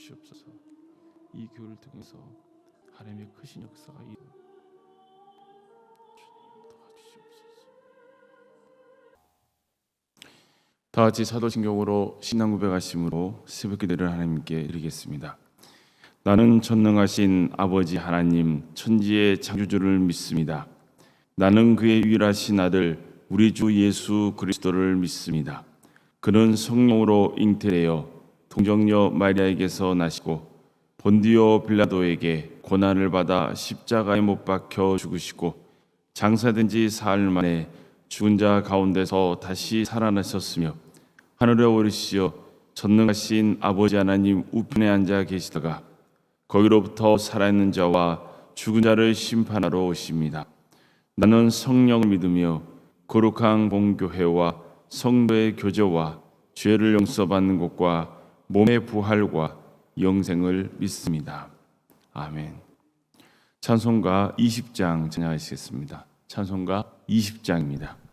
주시옵소서. 이 교회를 통해서 하나님의 크신 역사가 주님 도와주시옵소서. 다 같이 사도신경으로 신앙 고백하심으로 새벽 기도를 하나님께 드리겠습니다. 나는 전능하신 아버지 하나님 천지의 창조주를 믿습니다. 나는 그의 유일하신 아들 우리 주 예수 그리스도를 믿습니다. 그는 성령으로 잉태되어 동정녀 마리아에게서 나시고 본디오 빌라도에게 고난을 받아 십자가에 못 박혀 죽으시고 장사된 지 사흘 만에 죽은 자 가운데서 다시 살아나셨으며 하늘에 오르시어 전능하신 아버지 하나님 우편에 앉아 계시다가 거기로부터 살아있는 자와 죽은 자를 심판하러 오십니다. 나는 성령을 믿으며 거룩한 공교회와 성도의 교제와 죄를 용서받는 것과 몸의 부활과 영생을 믿습니다. 아멘. 찬송가 20장 찬양하시겠습니다. 찬송가 20장입니다.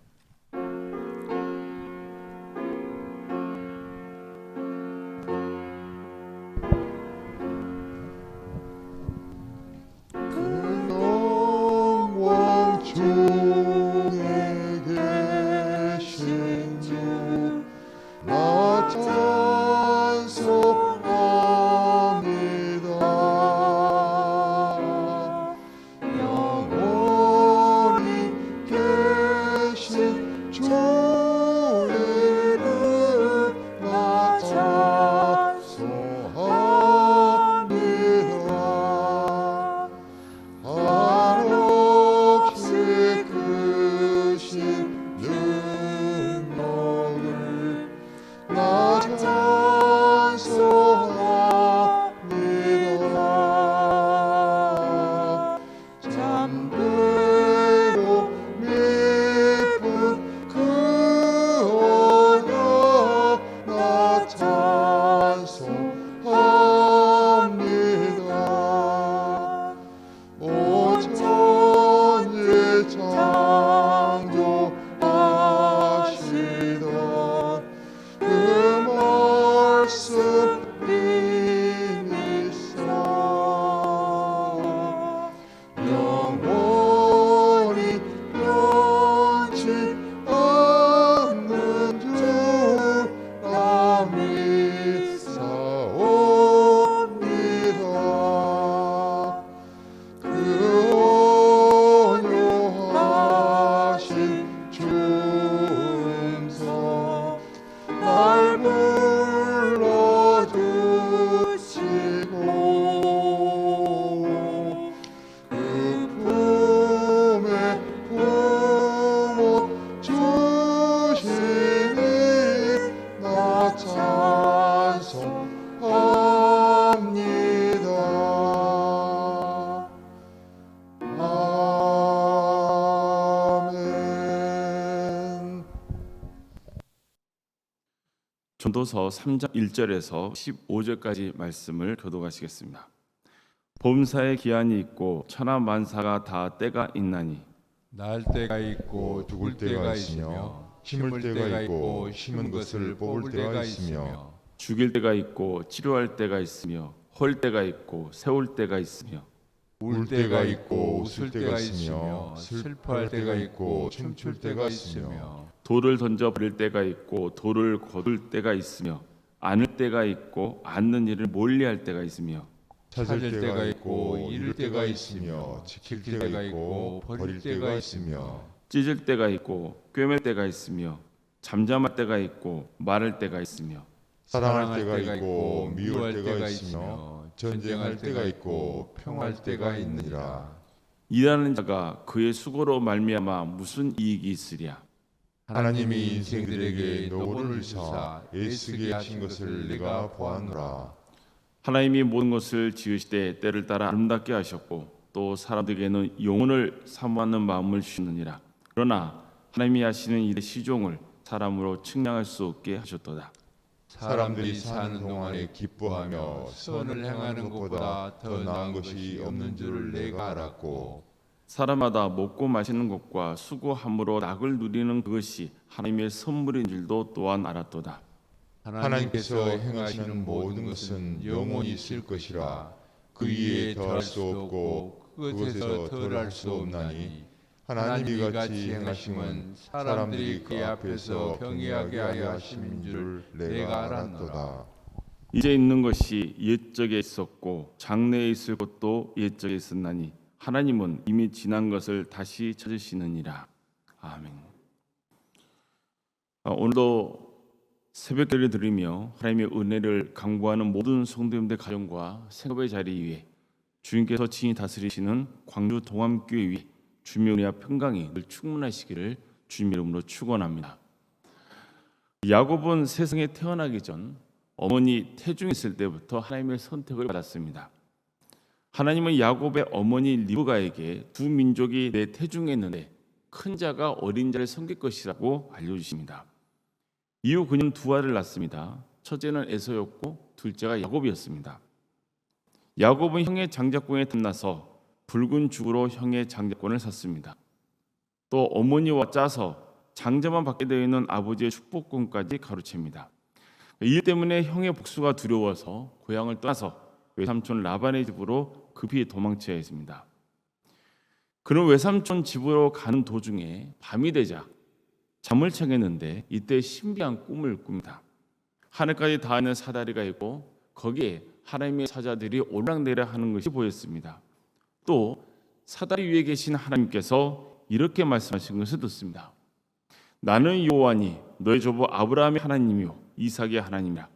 전도서 3장 1절에서 15절까지 말씀을 교독하시겠습니다. 범사에 기한이 있고 천하만사가 다 때가 있나니 날 때가 있고 죽을 때가 있으며 심을 때가 있고 심은 것을 뽑을 때가 있으며 죽일 때가 있고 치료할 때가 있으며 헐 때가 있고 세울 때가 있으며 울 때가 있고 웃을 때가 있으며 슬퍼할 때가 있고 춤출 때가 있으며 돌을 던져 버릴 때가 있고 돌을 거둘 때가 있으며 안을 때가 있고 앉는 일을 멀리할 때가 있으며 찾을 때가 있고 잃을 때가 있으며 지킬 때가 있고 버릴 때가 있으며 찢을 때가 있고 꿰맬 때가 있으며 잠잠할 때가 있고 말할 때가 있으며 사랑할 때가 있고 미워할 때가 있으며 전쟁할 때가 있고 평할 때가 있느니라. 일하는 자가 그의 수고로 말미암아 무슨 이익이 있으랴. 하나님이 인생들에게 노고를 주사 애쓰게 하신 것을 내가 보았노라. 하나님이 모든 것을 지으시되 때를 따라 아름답게 하셨고 또 사람들에게는 영혼을 사모하는 마음을 주시느니라. 그러나 하나님이 하시는 일의 시종을 사람으로 측량할 수 없게 하셨도다. 사람들이 사는 동안에 기뻐하며 선을 행하는 것보다 더 나은 것이 없는 줄을 내가 알았고 사람마다 먹고 마시는 것과 수고함으로 낙을 누리는 그것이 하나님의 선물인 줄도 또한 알았도다. 하나님께서 행하시는 모든 것은 영원히 있을 것이라. 그 위에 더할 수 없고 그것에서 덜할 수 없나니 하나님이 같이 행하심은 사람들이 그 앞에서 경외하게 하려 하심인 줄 내가 알았도다. 이제 있는 것이 옛적에 있었고 장래에 있을 것도 옛적에 있었나니 하나님은 이미 지난 것을 다시 찾으시느니라. 아멘. 오늘도 새벽기를 드리며 하나님의 은혜를 강구하는 모든 성도님들 가정과 생업의 자리 위에 주님께서 친히 다스리시는 광주 동암교회 위에 주님의 은혜와 평강이 늘 충만하시기를 주님 이름으로 축원합니다. 야곱은 세상에 태어나기 전 어머니 태중에 있을 때부터 하나님의 선택을 받았습니다. 하나님은 야곱의 어머니 리브가에게 두 민족이 내 태중에 있는데 큰 자가 어린 자를 섬길 것이라고 알려주십니다. 이후 그는 두 아들을 낳습니다. 첫째는 에서였고 둘째가 야곱이었습니다. 야곱은 형의 장자권에 탐나서 붉은 죽으로 형의 장자권을 샀습니다. 또 어머니와 짜서 장자만 받게 되어 있는 아버지의 축복권까지 가로챕니다. 이 때문에 형의 복수가 두려워서 고향을 떠나서 외삼촌 라반의 집으로 급히 도망쳐야 했습니다. 그는 외삼촌 집으로 가는 도중에 밤이 되자 잠을 청했는데 이때 신비한 꿈을 꿉니다. 하늘까지 닿아 있는 사다리가 있고 거기에 하나님의 사자들이 오르락내리락 하는 것이 보였습니다. 또 사다리 위에 계신 하나님께서 이렇게 말씀하신 것을 듣습니다. 나는 여호와니 너의 조부 아브라함의 하나님이요 이삭의 하나님이라.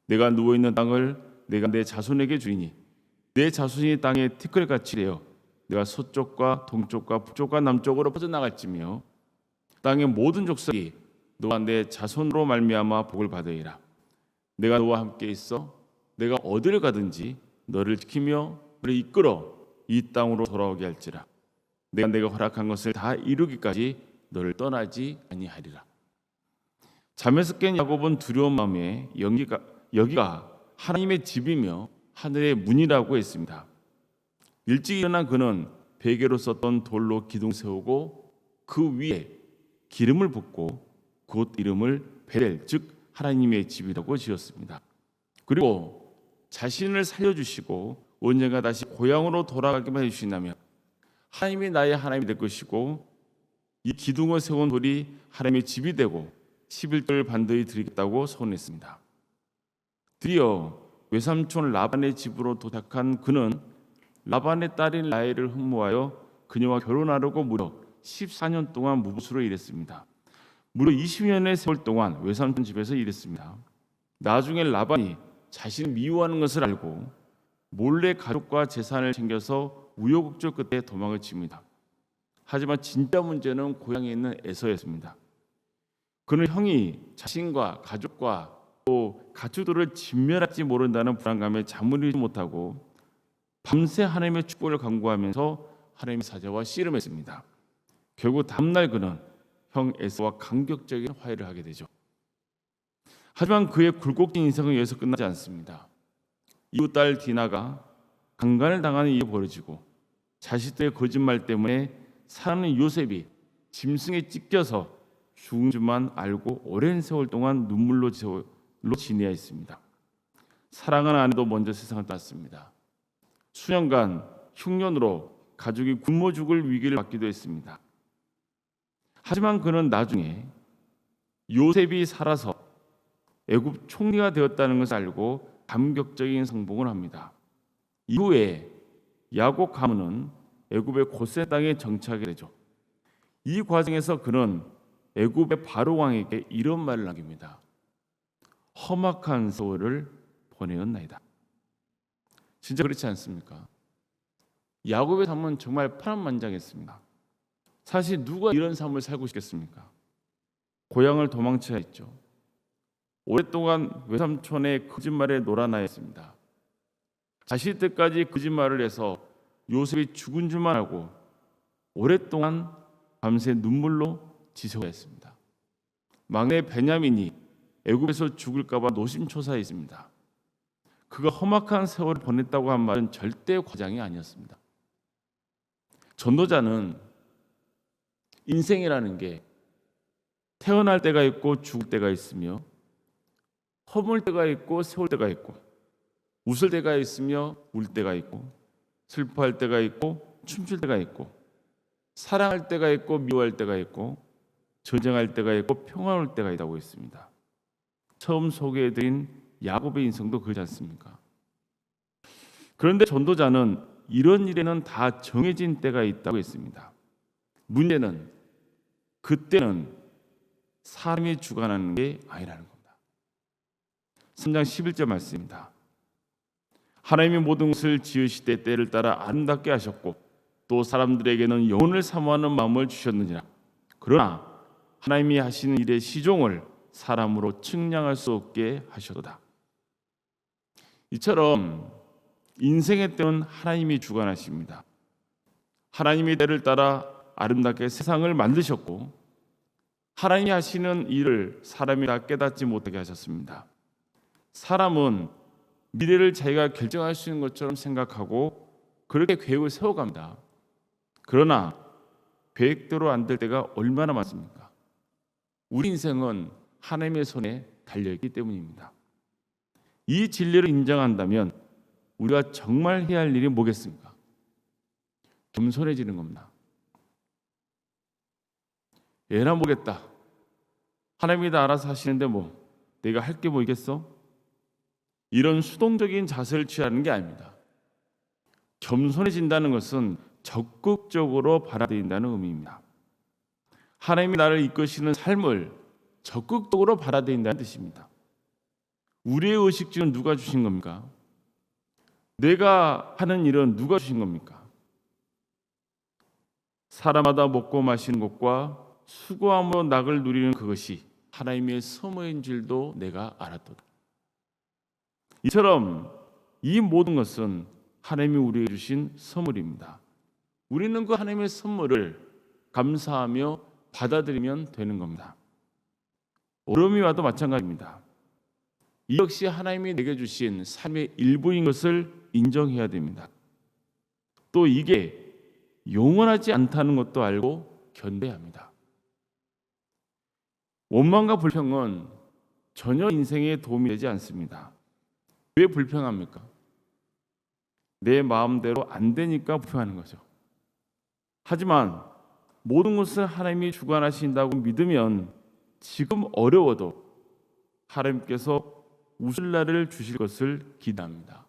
내가 누워있는 땅을 내가 내 자손에게 주리니 내 자손이 땅에 티끌같이 되어 내가 서쪽과 동쪽과 북쪽과 남쪽으로 퍼져나갈지며 땅의 모든 족속이 너와 내 자손으로 말미암아 복을 받으리라. 내가 너와 함께 있어 내가 어디를 가든지 너를 지키며 너를 이끌어 이 땅으로 돌아오게 할지라. 내가 허락한 것을 다 이루기까지 너를 떠나지 아니하리라. 잠에서 깬 야곱은 두려운 마음에 여기가 하나님의 집이며 하늘의 문이라고 했습니다. 일찍 일어난 그는 베개로 썼던 돌로 기둥 세우고 그 위에 기름을 붓고 곧 이름을 베델 즉 하나님의 집이라고 지었습니다. 그리고 자신을 살려주시고 언젠가 다시 고향으로 돌아가게만 해주신다면 하나님이 나의 하나님이 될 것이고 이 기둥을 세운 돌이 하나님의 집이 되고 11조를 반드시 드리겠다고 선언했습니다. 드디어 외삼촌 라반의 집으로 도착한 그는 라반의 딸인 라헬을 흠모하여 그녀와 결혼하려고 무려 14년 동안 무보수로 일했습니다. 무려 20년의 세월 동안 외삼촌 집에서 일했습니다. 나중에 라반이 자신을 미워하는 것을 알고 몰래 가족과 재산을 챙겨서 우여곡절 끝에 도망을 칩니다. 하지만 진짜 문제는 고향에 있는 에서였습니다. 그는 형이 자신과 가족과 또 가축들을 진멸할지 모른다는 불안감에 잠을 이루지 못하고 밤새 하나님의 축복을 간구하면서 하나님의 사자와 씨름했습니다. 결국 다음날 그는 형 에서와 감격적인 화해를 하게 되죠. 하지만 그의 굴곡진 인생은 여기서 끝나지 않습니다. 이후 딸 디나가 강간을 당하는 일이 벌어지고 자식들의 거짓말 때문에 사랑하는 요셉이 짐승에 찢겨서 죽은 줄만 알고 오랜 세월 동안 눈물로 지내야 했습니다. 사랑하는 아내도 먼저 세상을 떠났습니다. 수년간 흉년으로 가족이 굶어 죽을 위기를 맞기도 했습니다. 하지만 그는 나중에 요셉이 살아서 애굽 총리가 되었다는 것을 알고 감격적인 성공을 합니다. 이후에 야곱 가문은 애굽의 고센 땅에 정착하게 되죠. 이 과정에서 그는 애굽의 바로 왕에게 이런 말을 남깁니다. 험악한 세월을 보내었나이다. 진짜 그렇지 않습니까? 야곱의 삶은 정말 파란만장했습니다. 사실 누가 이런 삶을 살고 싶겠습니까? 고향을 도망쳐야 했죠. 오랫동안 외삼촌의 거짓말에 놀아나였습니다. 자식들까지 거짓말을 해서 요셉이 죽은 줄만 알고 오랫동안 밤새 눈물로 지새워했습니다. 막내 베냐민이 애굽에서 죽을까 봐 노심초사했습니다. 그가 험악한 세월을 보냈다고 한 말은 절대 과장이 아니었습니다. 전도자는 인생이라는 게 태어날 때가 있고 죽을 때가 있으며 허물 때가 있고 세울 때가 있고, 웃을 때가 있으며 울 때가 있고, 슬퍼할 때가 있고 춤출 때가 있고, 사랑할 때가 있고 미워할 때가 있고, 전쟁할 때가 있고 평화올 때가 있다고 했습니다. 처음 소개해드린 야곱의 인생도 그렇지 않습니까? 그런데 전도자는 이런 일에는 다 정해진 때가 있다고 했습니다. 문제는 그때는 사람이 주관하는 게 아니라는 겁니다. 3장 11절 말씀입니다. 하나님이 모든 것을 지으시되 때를 따라 아름답게 하셨고 또 사람들에게는 영혼을 사모하는 마음을 주셨느니라. 그러나 하나님이 하시는 일의 시종을 사람으로 측량할 수 없게 하셨도다. 이처럼 인생의 때는 하나님이 주관하십니다. 하나님이 때를 따라 아름답게 세상을 만드셨고 하나님이 하시는 일을 사람이 다 깨닫지 못하게 하셨습니다. 사람은 미래를 자기가 결정할 수 있는 것처럼 생각하고 그렇게 계획을 세워갑니다. 그러나 계획대로 안 될 때가 얼마나 많습니까? 우리 인생은 하나님의 손에 달려있기 때문입니다. 이 진리를 인정한다면 우리가 정말 해야 할 일이 뭐겠습니까? 겸손해지는 겁니다. 애나 보겠다. 하나님이 다 알아서 하시는데 뭐 내가 할 게 뭐 있겠어? 이런 수동적인 자세를 취하는 게 아닙니다. 겸손해진다는 것은 적극적으로 받아들인다는 의미입니다. 하나님이 나를 이끄시는 삶을 적극적으로 받아들인다는 뜻입니다. 우리의 의식주는 누가 주신 겁니까? 내가 하는 일은 누가 주신 겁니까? 사람마다 먹고 마시는 것과 수고함으로 낙을 누리는 그것이 하나님의 선물인 줄도 내가 알았도다. 이처럼 이 모든 것은 하나님이 우리에게 주신 선물입니다. 우리는 그 하나님의 선물을 감사하며 받아들이면 되는 겁니다. 어려움이 와도 마찬가지입니다. 이 역시 하나님이 내게 주신 삶의 일부인 것을 인정해야 됩니다. 또 이게 영원하지 않다는 것도 알고 견뎌야 합니다. 원망과 불평은 전혀 인생에 도움이 되지 않습니다. 왜 불평합니까? 내 마음대로 안 되니까 불평하는 거죠. 하지만 모든 것을 하나님이 주관하신다고 믿으면 지금 어려워도 하나님께서 웃을 날을 주실 것을 기대합니다.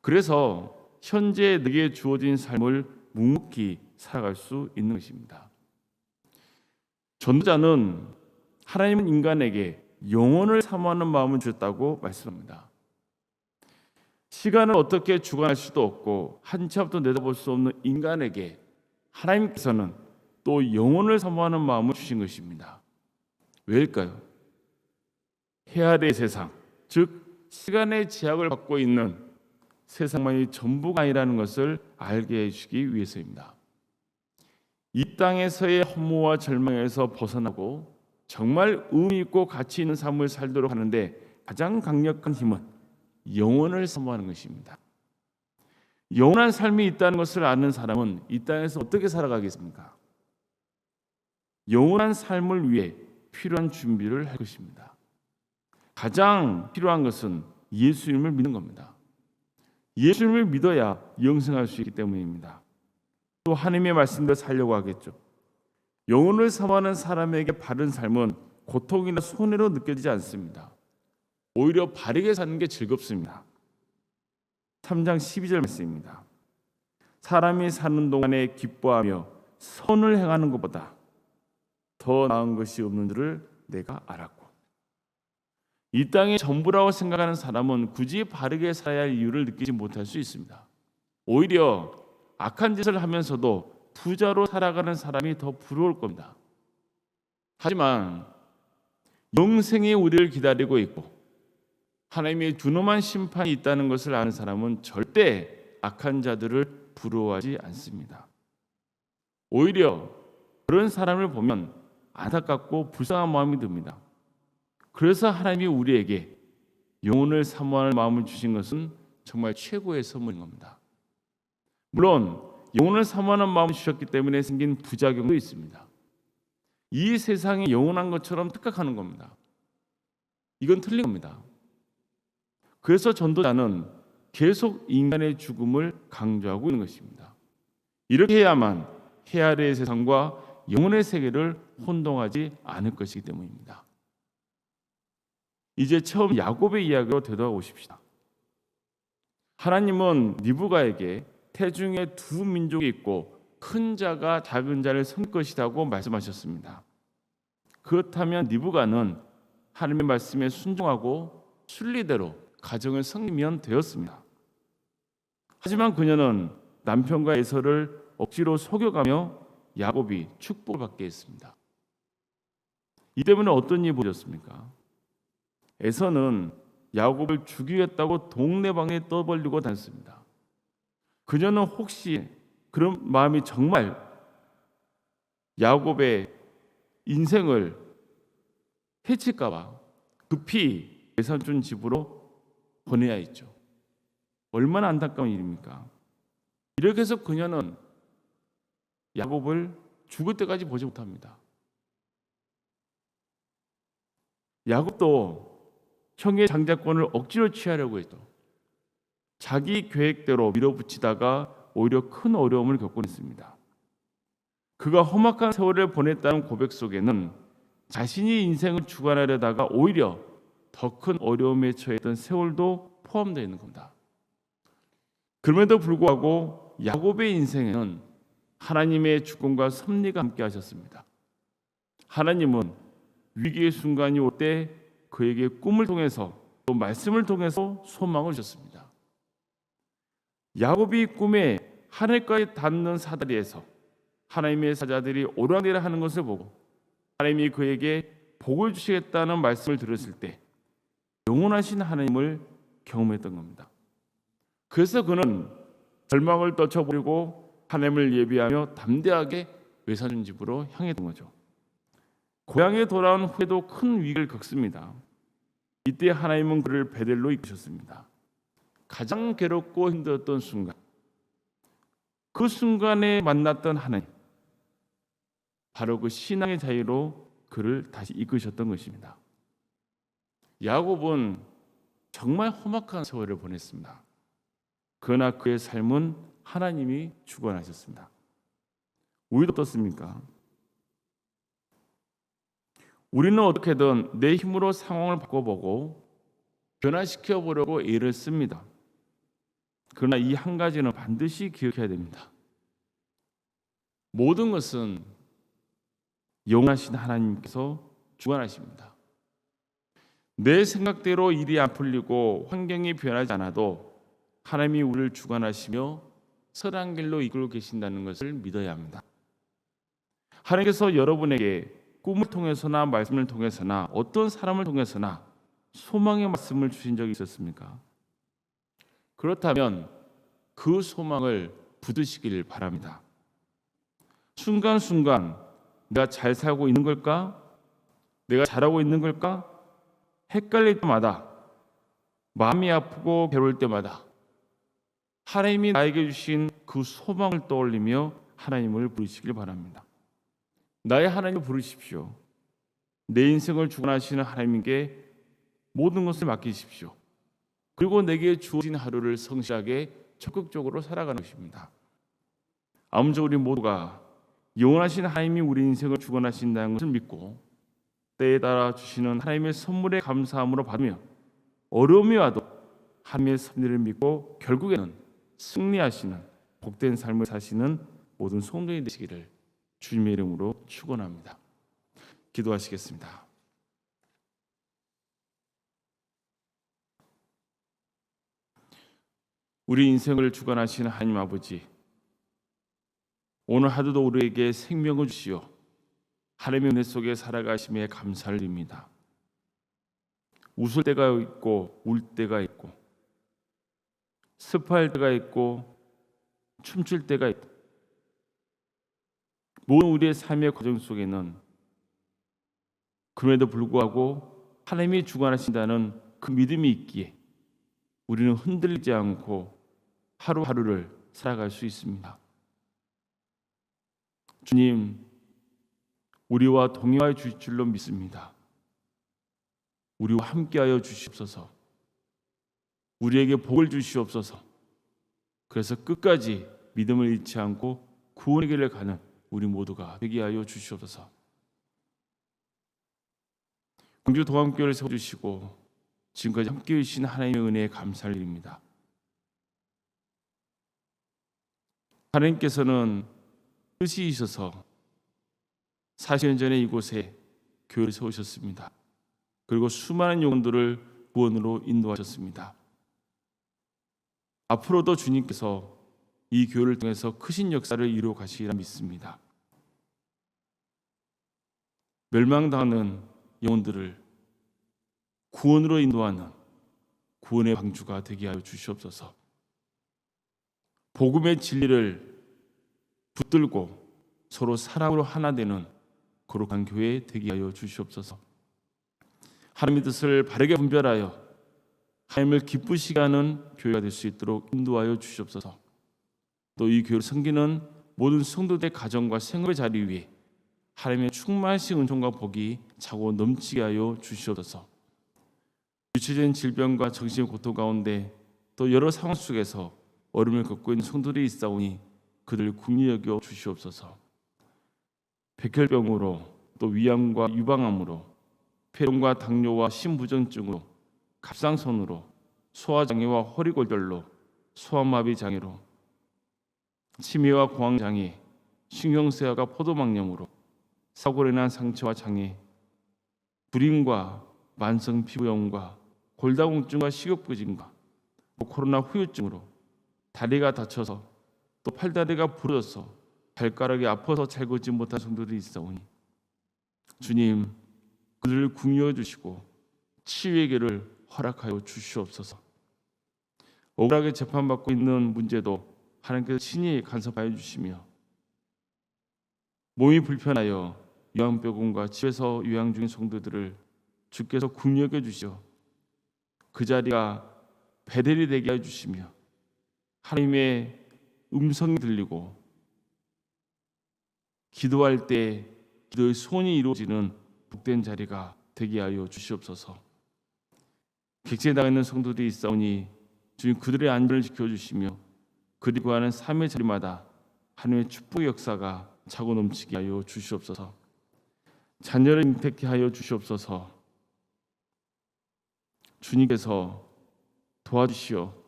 그래서 현재 내게 주어진 삶을 묵묵히 살아갈 수 있는 것입니다. 전도자는 하나님은 인간에게 영혼을 사모하는 마음을 주셨다고 말씀합니다. 시간을 어떻게 주관할 수도 없고 한치 앞도 내다볼 수 없는 인간에게 하나님께서는 또 영혼을 사모하는 마음을 주신 것입니다. 왜일까요? 헤아리의 세상, 즉 시간의 제약을 받고 있는 세상만이 전부가 아니라는 것을 알게 해주시기 위해서입니다. 이 땅에서의 허무와 절망에서 벗어나고 정말 의미 있고 가치 있는 삶을 살도록 하는데 가장 강력한 힘은 영혼을 사모하는 것입니다. 영원한 삶이 있다는 것을 아는 사람은 이 땅에서 어떻게 살아가겠습니까? 영원한 삶을 위해 필요한 준비를 할 것입니다. 가장 필요한 것은 예수님을 믿는 겁니다. 예수님을 믿어야 영생할 수 있기 때문입니다. 또 하나님의 말씀대로 살려고 하겠죠. 영혼을 사모하는 사람에게 바른 삶은 고통이나 손해로 느껴지지 않습니다. 오히려 바르게 사는 게 즐겁습니다. 3장 12절 말씀입니다. 사람이 사는 동안에 기뻐하며 선을 행하는 것보다 더 나은 것이 없는 줄을 내가 알았고, 이 땅의 전부라고 생각하는 사람은 굳이 바르게 살아야 할 이유를 느끼지 못할 수 있습니다. 오히려 악한 짓을 하면서도 부자로 살아가는 사람이 더 부러울 겁니다. 하지만 영생이 우리를 기다리고 있고 하나님의 준엄한 심판이 있다는 것을 아는 사람은 절대 악한 자들을 부러워하지 않습니다. 오히려 그런 사람을 보면 안타깝고 불쌍한 마음이 듭니다. 그래서 하나님이 우리에게 영혼을 사모하는 마음을 주신 것은 정말 최고의 선물인 겁니다. 물론 영혼을 사모하는 마음을 주셨기 때문에 생긴 부작용도 있습니다. 이 세상이 영원한 것처럼 착각하는 겁니다. 이건 틀린 겁니다. 그래서 전도자는 계속 인간의 죽음을 강조하고 있는 것입니다. 이렇게 해야만 해 아래의 세상과 영혼의 세계를 혼동하지 않을 것이기 때문입니다. 이제 처음 야곱의 이야기로 되돌아 오십시다. 하나님은 리브가에게 태중에 두 민족이 있고 큰 자가 작은 자를 섬길 것이라고 말씀하셨습니다. 그렇다면 리브가는 하나님의 말씀에 순종하고 순리대로 가정을 섬기면 되었습니다. 하지만 그녀는 남편과 에서를 억지로 속여가며 야곱이 축복을 받게 했습니다. 이 때문에 어떤 일이 벌어졌습니까? 에서는 야곱을 죽이겠다고 동네방에 떠벌리고 다녔습니다. 그녀는 혹시 그런 마음이 정말 야곱의 인생을 해칠까 봐 급히 외삼촌 집으로 보내야 했죠. 얼마나 안타까운 일입니까? 이렇게 해서 그녀는 야곱을 죽을 때까지 보지 못합니다. 야곱도 형의 장자권을 억지로 취하려고 했죠. 자기 계획대로 밀어붙이다가 오히려 큰 어려움을 겪곤 했습니다. 그가 험악한 세월을 보냈다는 고백 속에는 자신이 인생을 주관하려다가 오히려 더 큰 어려움에 처했던 세월도 포함되어 있는 겁니다. 그럼에도 불구하고 야곱의 인생에는 하나님의 주권과 섭리가 함께 하셨습니다. 하나님은 위기의 순간이 올 때 그에게 꿈을 통해서 또 말씀을 통해서 소망을 주셨습니다. 야곱이 꿈에 하늘까지 닿는 사다리에서 하나님의 사자들이 오르락내리락 하는 것을 보고 하나님이 그에게 복을 주시겠다는 말씀을 들었을 때 영원하신 하나님을 경험했던 겁니다. 그래서 그는 절망을 떨쳐버리고 하나님을 예비하며 담대하게 외사촌 집으로 향했던 거죠. 고향에 돌아온 후에도 큰 위기를 겪습니다. 이때 하나님은 그를 베델로 이끄셨습니다. 가장 괴롭고 힘들었던 순간, 그 순간에 만났던 하나님, 바로 그 신앙의 자유로 그를 다시 이끄셨던 것입니다. 야곱은 정말 험악한 세월을 보냈습니다. 그러나 그의 삶은 하나님이 주관하셨습니다. 우리도 어떻습니까? 우리는 어떻게든 내 힘으로 상황을 바꿔보고 변화시켜 보려고 애를 씁니다. 그러나 이 한 가지는 반드시 기억해야 됩니다. 모든 것은 영원하신 하나님께서 주관하십니다. 내 생각대로 일이 안 풀리고 환경이 변하지 않아도 하나님이 우리를 주관하시며 선한 길로 이끌고 계신다는 것을 믿어야 합니다. 하나님께서 여러분에게 꿈을 통해서나 말씀을 통해서나 어떤 사람을 통해서나 소망의 말씀을 주신 적이 있었습니까? 그렇다면 그 소망을 붙드시길 바랍니다. 순간순간 내가 잘 살고 있는 걸까? 내가 잘하고 있는 걸까? 헷갈릴 때마다, 마음이 아프고 괴로울 때마다 하나님이 나에게 주신 그 소망을 떠올리며 하나님을 부르시길 바랍니다. 나의 하나님을 부르십시오. 내 인생을 주관하시는 하나님께 모든 것을 맡기십시오. 그리고 내게 주어진 하루를 성실하게 적극적으로 살아가는 것입니다. 아무쪼록 우리 모두가 영원하신 하나님이 우리 인생을 주관하신다는 것을 믿고 때에 따라 주시는 하나님의 선물에 감사함으로 받으며 어려움이 와도 하나님의 섭리를 믿고 결국에는 승리하시는 복된 삶을 사시는 모든 성도이 되시기를 주님의 이름으로 축원합니다. 기도하시겠습니다. 우리 인생을 주관하시는 하나님 아버지, 오늘 하루도 우리에게 생명을 주시어 하나님의 은혜 속에 살아가심에 감사를 드립니다. 웃을 때가 있고 울 때가 있고 슬퍼할 때가 있고 춤출 때가 있고 모든 우리의 삶의 과정 속에는 그럼에도 불구하고 하나님이 주관하신다는 그 믿음이 있기에 우리는 흔들리지 않고 하루하루를 살아갈 수 있습니다. 주님, 우리와 동행하여 주실 줄로 믿습니다. 우리와 함께하여 주시옵소서. 우리에게 복을 주시옵소서. 그래서 끝까지 믿음을 잃지 않고 구원의 길을 가는 우리 모두가 되게 하여 주시옵소서. 광주 동암교회를 세워주시고 지금까지 함께해 주신 하나님의 은혜에 감사를 드립니다. 하나님께서는 뜻이 있어서 40년 전에 이곳에 교회를 세우셨습니다. 그리고 수많은 영혼들을 구원으로 인도하셨습니다. 앞으로도 주님께서 이 교회를 통해서 크신 역사를 이루어 가시리라 믿습니다. 멸망당하는 영혼들을 구원으로 인도하는 구원의 방주가 되게 하여 주시옵소서. 복음의 진리를 붙들고 서로 사랑으로 하나 되는 거룩한 교회 되게 하여 주시옵소서. 하나님의 뜻을 바르게 분별하여 하나님을 기쁘시게 하는 교회가 될 수 있도록 인도하여 주시옵소서. 또 이 교회를 섬기는 모든 성도들의 가정과 생업의 자리 위에 하나님의 충만하신 은총과 복이 차고 넘치게 하여 주시옵소서. 유체적인 질병과 정신의 고통 가운데 또 여러 상황 속에서 어려움을 겪고 있는 성도들이 있사오니 그들을 긍휼히 여겨 주시옵소서. 백혈병으로 또 위암과 유방암으로 폐렴과 당뇨와 심부전증으로 갑상선으로 소화장애와 허리골절로 소아마비 장애로 치매와 공황장애 신경쇠화가 포도막염으로 사고로 인한 상처와 장애 불임과 만성 피부염과 골다공증과 식욕부진과 코로나 후유증으로 다리가 다쳐서 또 팔다리가 부러져서 발가락이 아파서 잘 걷지 못한 성도들이 있사오니 주님 그들을 긍휼히 주시고 치유의 길을 허락하여 주시옵소서. 억울하게 재판받고 있는 문제도 하나님께서 친히 간섭하여 주시며 몸이 불편하여 요양병원과 집에서 요양 중인 성도들을 주께서 긍휼히 여겨 주시어 그 자리가 베델이 되게 해 주시며 하나님의 음성이 들리고 기도할 때 기도의 소원이 이루어지는 복된 자리가 되게 하여 주시옵소서. 객지에 나가 있는 성도들이 있사오니 주님 그들의 안전을 지켜주시며 그들이 구하는 삶의 자리마다 하나님의 축복의 역사가 차고 넘치게 하여 주시옵소서. 자녀를 잉태케 하여 주시옵소서. 주님께서 도와주시어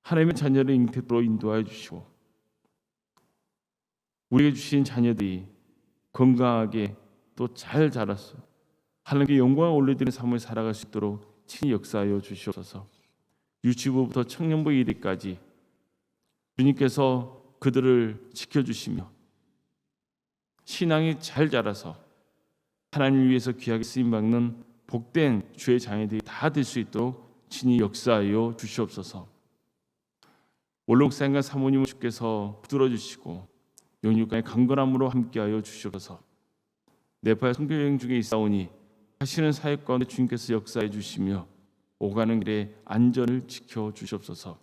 하나님의 자녀를 잉태로 인도하여 주시고 우리에게 주신 자녀들이 건강하게 또 잘 자라서 하나님께 영광을 올려드리는 삶을 살아갈 수 있도록 친히 역사하여 주시옵소서. 유치부부터 청년부 이르기까지 주님께서 그들을 지켜주시며 신앙이 잘 자라서 하나님을 위해서 귀하게 쓰임받는 복된 주의 자녀들이 다 될 수 있도록 친히 역사하여 주시옵소서. 원록사님과 사모님을 주께서 붙들어주시고 영육간의 강건함으로 함께하여 주시옵소서. 네팔 선교여행 중에 있사오니 하시는 사역 가운데 주님께서 역사해 주시며 오가는 길에 안전을 지켜 주시옵소서.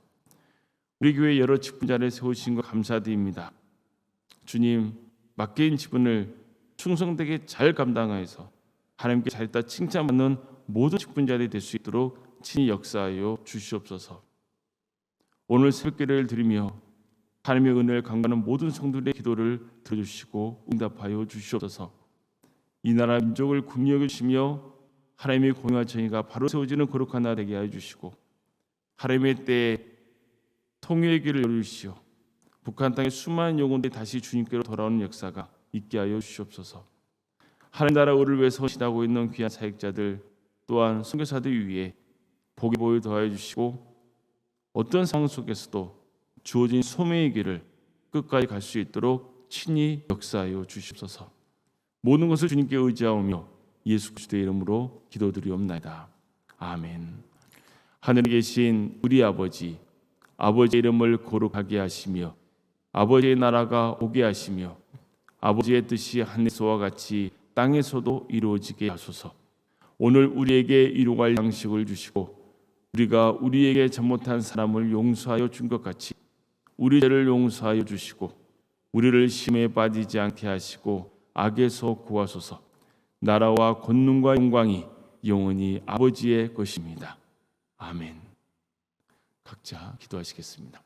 우리 교회 여러 직분자를 세우신 것 감사드립니다. 주님 맡긴 직분을 충성되게 잘 감당하여서 하나님께 잘했다 칭찬받는 모든 직분자들이 될 수 있도록 친히 역사하여 주시옵소서. 오늘 새벽기도를 드리며 하나님의 은혜를 간구하는 모든 성도들의 기도를 들어주시고 응답하여 주시옵소서. 이 나라 민족을 긍휼히 여기시며 하나님의 공의와 정의가 바로 세워지는 거룩한 나라 되게 하여 주시고 하나님의 때에 통일의 길을 열어주시오 북한 땅의 수많은 영혼들이 다시 주님께로 돌아오는 역사가 있게 하여 주시옵소서. 하나님 나라 의를 위해서 헌신하고 있는 귀한 사역자들 또한 선교사들 위해 복의 보혈 더하여 주시고 어떤 상황 속에서도 주어진 소명의 길을 끝까지 갈 수 있도록 친히 역사하여 주시옵소서. 모든 것을 주님께 의지하오며 예수 그리스도의 이름으로 기도드리옵나이다. 아멘. 하늘에 계신 우리 아버지, 아버지의 이름을 거룩하게 하시며 아버지의 나라가 오게 하시며 아버지의 뜻이 하늘에서와 같이 땅에서도 이루어지게 하소서. 오늘 우리에게 일용할 양식을 주시고 우리가 우리에게 잘못한 사람을 용서하여 준 것 같이 우리 죄를 용서하여 주시고 우리를 시험에 빠지지 않게 하시고 악에서 구하소서. 나라와 권능과 영광이 영원히 아버지의 것입니다. 아멘. 각자 기도하시겠습니다.